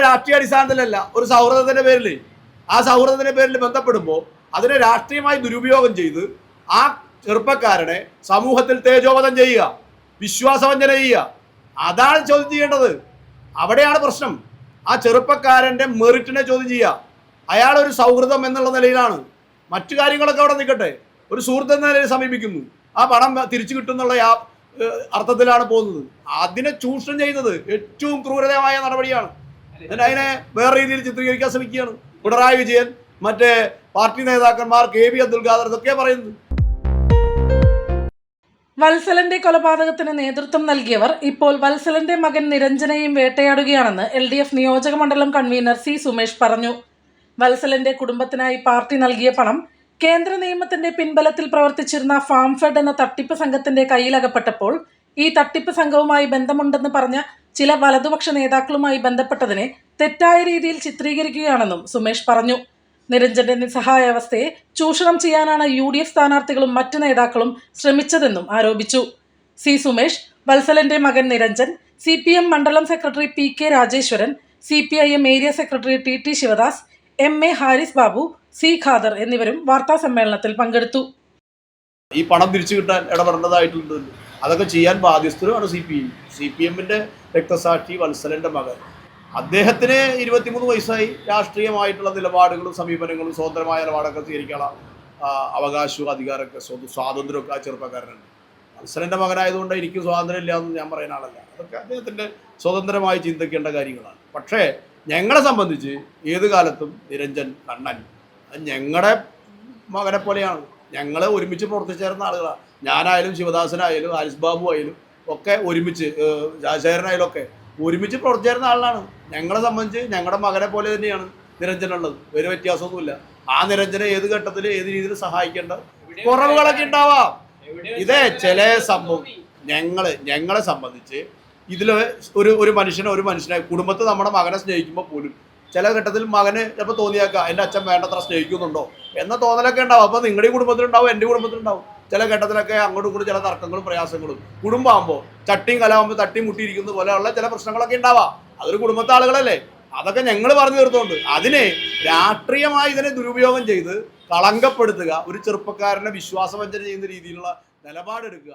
രാഷ്ട്രീയ അടിസ്ഥാനത്തിലല്ല, ഒരു സൗഹൃദത്തിന്റെ പേരിൽ, ആ സൗഹൃദത്തിന്റെ പേരിൽ ബന്ധപ്പെടുമ്പോൾ അതിനെ രാഷ്ട്രീയമായി ദുരുപയോഗം ചെയ്ത് ആ ചെറുപ്പക്കാരനെ സമൂഹത്തിൽ തേജോവധം ചെയ്യുക, വിശ്വാസവഞ്ചന ചെയ്യുക, അതാണ് ചോദ്യം ചെയ്യേണ്ടത്. അവിടെയാണ് പ്രശ്നം. ആ ചെറുപ്പക്കാരന്റെ മെറിറ്റിനെ ചോദ്യം ചെയ്യുക. അയാളൊരു സൗഹൃദം എന്നുള്ള നിലയിലാണ്, മറ്റു കാര്യങ്ങളൊക്കെ അവിടെ നിൽക്കട്ടെ, ഒരു സുഹൃത്ത് എന്ന നിലയിൽ സമീപിക്കുന്നു, ആ പണം തിരിച്ചു കിട്ടുന്നുള്ള അർത്ഥത്തിലാണ് പോകുന്നത്. അതിനെ ചൂഷണം ചെയ്യുന്നത് ഏറ്റവും ക്രൂരതമായ നടപടിയാണ്. അതിനെ വേറെ രീതിയിൽ ചിത്രീകരിക്കാൻ ശ്രമിക്കുകയാണ് പിണറായി വിജയൻ, മറ്റേ പാർട്ടി നേതാക്കന്മാർ, KV അബ്ദുൽ ഖാദർ, ഇതൊക്കെ പറയുന്നത്. വത്സലന്റെ കൊലപാതകത്തിന് നേതൃത്വം നൽകിയവർ ഇപ്പോൾ വത്സലന്റെ മകൻ നിരഞ്ജനെയും വേട്ടയാടുകയാണെന്ന് LDF നിയോജക മണ്ഡലം കൺവീനർ C. സുമേഷ് പറഞ്ഞു. വത്സലന്റെ കുടുംബത്തിനായി പാർട്ടി നൽകിയ പണം കേന്ദ്ര നിയമത്തിന്റെ പിൻബലത്തിൽ പ്രവർത്തിച്ചിരുന്ന ഫാം ഫെഡ് എന്ന തട്ടിപ്പ് സംഘത്തിന്റെ കയ്യിലകപ്പെട്ടപ്പോൾ ഈ തട്ടിപ്പ് സംഘവുമായി ബന്ധമുണ്ടെന്ന് പറഞ്ഞ ചില വലതുപക്ഷ നേതാക്കളുമായി ബന്ധപ്പെട്ടതിനെ തെറ്റായ രീതിയിൽ ചിത്രീകരിക്കുകയാണെന്നും സുമേഷ് പറഞ്ഞു. നിരഞ്ജന്റെ നിസ്സഹായാവസ്ഥയെ ചൂഷണം ചെയ്യാനാണ് UDF സ്ഥാനാർത്ഥികളും മറ്റു നേതാക്കളും ശ്രമിച്ചതെന്നും ആരോപിച്ചു. C. സുമേഷ്, വത്സലന്റെ മകൻ നിരഞ്ജൻ, CPM മണ്ഡലം secretary PK Rajeswaran, CPIM area secretary TT Sivadas, MA Haris Babu, C. Khader എന്നിവരും വാർത്താ സമ്മേളനത്തിൽ പങ്കെടുത്തു. ഈ പണം തിരിച്ചു കിട്ടാൻ ഇടപെടേണ്ടതായിട്ടുണ്ട്. അതൊക്കെ ചെയ്യാൻ ബാധ്യസ്ഥരുമാണ് CPM-ന്റെ രക്തസാക്ഷി വത്സലന്റെ മകൻ. അദ്ദേഹത്തിന് 23 വയസ്സായി. രാഷ്ട്രീയമായിട്ടുള്ള നിലപാടുകളും സമീപനങ്ങളും സ്വതന്ത്രമായ നിലപാടൊക്കെ സ്വീകരിക്കാനുള്ള അവകാശവും അധികാരമൊക്കെ സ്വാതന്ത്ര്യമൊക്കെ ആ ചെറുപ്പക്കാരനുണ്ട്. വത്സലന്റെ മകനായതുകൊണ്ട് എനിക്ക് സ്വാതന്ത്ര്യം ഇല്ല എന്ന് ഞാൻ പറയുന്ന ആളല്ല. അതൊക്കെ അദ്ദേഹത്തിൻ്റെ സ്വതന്ത്രമായി ചിന്തിക്കേണ്ട കാര്യങ്ങളാണ്. പക്ഷേ ഞങ്ങളെ സംബന്ധിച്ച് ഏത് കാലത്തും നിരഞ്ജൻ കണ്ണൻ ഞങ്ങളുടെ മകനെ പോലെയാണ്. ഞങ്ങൾ ഒരുമിച്ച് പ്രവർത്തിച്ചേർന്ന ആളുകളാണ്. ഞാനായാലും ശിവദാസനായാലും ഹാരിസ് ബാബു ആയാലും ഒക്കെ ഒരുമിച്ച്, രാജശേഖരനായാലും ഒക്കെ ഒരുമിച്ച് പ്രവർത്തിച്ചേർന്ന ആളാണ്. ഞങ്ങളെ സംബന്ധിച്ച് ഞങ്ങളുടെ മകനെ പോലെ തന്നെയാണ് നിരഞ്ജനുള്ളത്. ഒരു വ്യത്യാസമൊന്നുമില്ല. ആ നിരഞ്ജനെ ഏത് ഘട്ടത്തിൽ ഏത് രീതിയിൽ സഹായിക്കേണ്ട കുറവുകളൊക്കെ ഉണ്ടാവാം. ഇതേ ചില സംഭവം ഞങ്ങളെ സംബന്ധിച്ച് ഇതിൽ ഒരു മനുഷ്യനെ കുടുംബത്തിൽ നമ്മുടെ മകനെ സ്നേഹിക്കുമ്പോൾ പോലും ചില ഘട്ടത്തിൽ മകന് ചിലപ്പോൾ തോന്നിയേക്കാം എൻ്റെ അച്ഛൻ വേണ്ടത്ര സ്നേഹിക്കുന്നുണ്ടോ എന്ന തോന്നലൊക്കെ ഉണ്ടാവും. അപ്പോൾ നിങ്ങളുടെ കുടുംബത്തിലുണ്ടാവും, എൻ്റെ കുടുംബത്തിലുണ്ടാവും. ചില ഘട്ടത്തിലൊക്കെ അങ്ങോട്ടും ഇങ്ങോട്ടും ചില തർക്കങ്ങളും പ്രയാസങ്ങളും, കുടുംബമാകുമ്പോൾ ചട്ടിയും കലാകുമ്പോൾ തട്ടി മുട്ടിയിരിക്കുന്നത് പോലെയുള്ള ചില പ്രശ്നങ്ങളൊക്കെ ഉണ്ടാവാം. അതൊരു കുടുംബത്തെ ആളുകളല്ലേ. അതൊക്കെ ഞങ്ങൾ പറഞ്ഞു തീർത്തുകൊണ്ട് അതിനെ രാഷ്ട്രീയമായി ഇതിനെ ദുരുപയോഗം ചെയ്ത് കളങ്കപ്പെടുത്തുക, ഒരു ചെറുപ്പക്കാരനെ വിശ്വാസവഞ്ചന ചെയ്യുന്ന രീതിയിലുള്ള നിലപാടെടുക്കുക.